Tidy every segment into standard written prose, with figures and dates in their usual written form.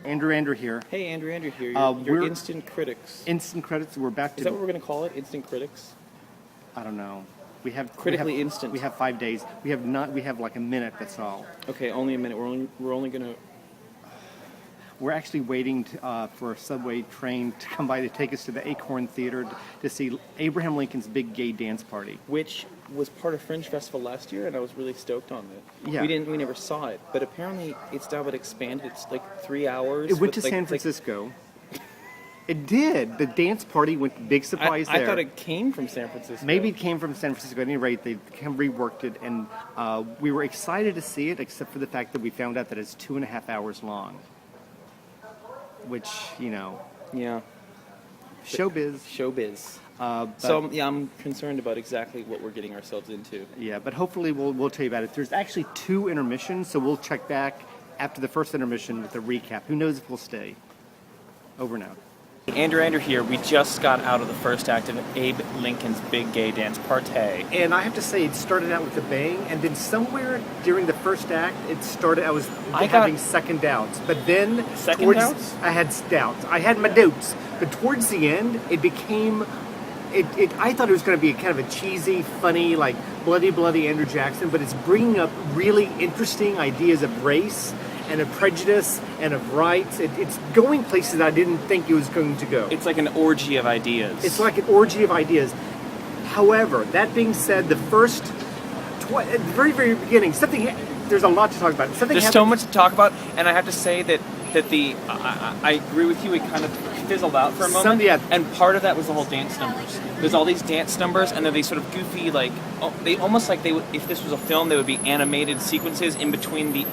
Andrew here. Hey, Andrew here. We're instant critics. Instant credits. We're back to. Is that what we're going to call it? Instant critics? I don't know. We have critically instant. We have 5 days. We have not. We have like a minute. That's all. Okay, only a minute. We're only going to. We're actually waiting for a subway train to come by to take us to the Acorn Theatre to see Abraham Lincoln's big gay dance party, which was part of Fringe Festival last year, and I was really stoked on it. Yeah. We never saw it, but apparently it's now been expanded. It's like 3 hours. It went to San Francisco. It did. The dance party went, big surprise there. I thought it came from San Francisco. Maybe it came from San Francisco. At any rate, they reworked it, and we were excited to see it, except for the fact that we found out that it's 2.5 hours long. Which, you know. Yeah. Showbiz. Showbiz. So, yeah, I'm concerned about exactly what we're getting ourselves into. Yeah, but hopefully we'll tell you about it. There's actually 2 intermissions, so we'll check back after the first intermission with a recap. Who knows if we'll stay? Over and out. Andrew here. We just got out of the first act of Abe Lincoln's Big Gay Dance Party. And I have to say, it started out with a bang, and then somewhere during the first act, I was having second doubts. But then... Second doubts? I had doubts. I had my doubts. But towards the end, it became... I thought it was going to be kind of a cheesy, funny, like, bloody Andrew Jackson, but it's bringing up really interesting ideas of race and of prejudice and of rights. It's going places I didn't think it was going to go. It's like an orgy of ideas. It's like an orgy of ideas. However, that being said, the very beginning, there's a lot to talk about. There's so much to talk about, and I have to say that I agree with you. It kind of fizzled out for a moment, and part of that was the whole dance numbers. There's all these dance numbers, and they're these sort of goofy, like they almost like they would, if this was a film, they would be animated sequences in between the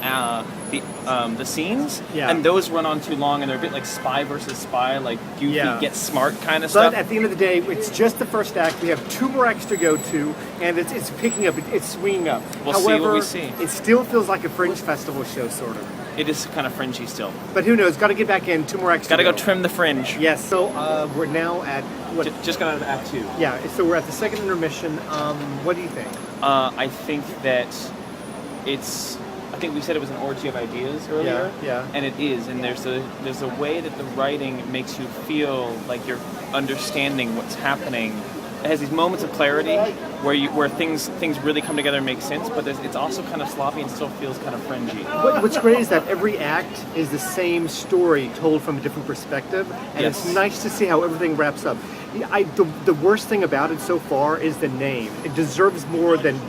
scenes, and those run on too long, and they're a bit like Spy versus Spy, like goofy, get smart kind of stuff. But at the end of the day, it's just the first act. We have 2 more acts to go to, and it's picking up, it's swinging up. We'll see what we see. It still feels like a Fringe Festival show, sort of. It is kind of fringy still. But who knows? Got to get back in. 2 more acts. Got to go trim the fringe. Yes. So we're now at what? Just got out of Act 2. Yeah. So we're at the second intermission. What do you think? I think that it's. I think we said it was an orgy of ideas earlier. Yeah. And it is. And there's a way that the writing makes you feel like you're understanding what's happening. It has these moments of clarity where things really come together and make sense, but it's also kind of sloppy and still feels kind of fringy. What's great is that every act is the same story told from a different perspective, and it's nice to see how everything wraps up. The worst thing about it so far is the name. It deserves more than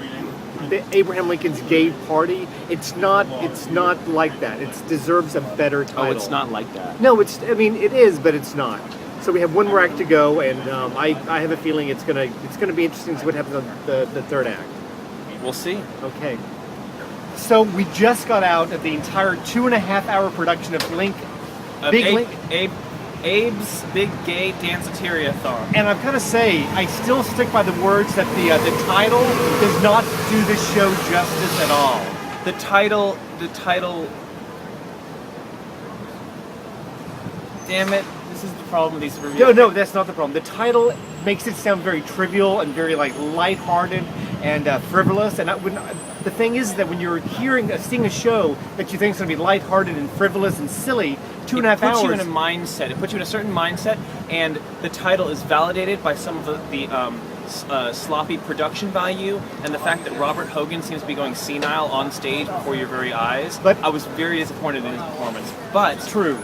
Abraham Lincoln's Gay Party. It's not like that. It deserves a better title. Oh, it's not like that. No, it is, but it's not. So we have 1 more act to go, and I have a feeling it's gonna be interesting to see what happens on the third act. We'll see. Okay. So we just got out of the entire 2.5-hour production of Abe's Big Gay Danceteria-thon. And I've got to say, I still stick by the words that the title does not do the show justice at all. The title. Damn it. This is the problem with these reviews. No, that's not the problem. The title makes it sound very trivial and very like lighthearted and frivolous. And the thing is that when you're seeing a show that you think is going to be lighthearted and frivolous and silly, 2.5 hours. It puts you in a mindset. It puts you in a certain mindset, and the title is validated by some of the sloppy production value and the fact that Robert Hogan seems to be going senile on stage before your very eyes. But I was very disappointed in his performance. But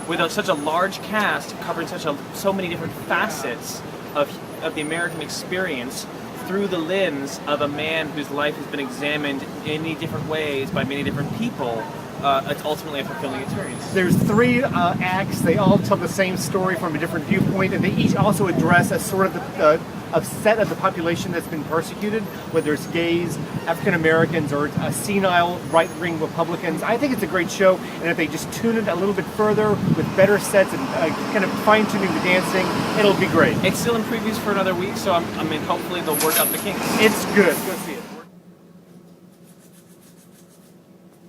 with such a large cast covering so many different facets of the American experience through the lens of a man whose life has been examined in many different ways by many different people, it's ultimately a fulfilling experience. There's 3 acts. They all tell the same story from a different viewpoint, and they each also address a sort of a set of the population that's been persecuted, whether it's gays, African Americans, or senile right-wing Republicans. I think it's a great show, and if they just tune it a little bit further with better sets and kind of fine-tuning the dancing, it'll be great. It's still in previews for another week, so I mean, hopefully they'll work out the kinks. It's good. Go see it.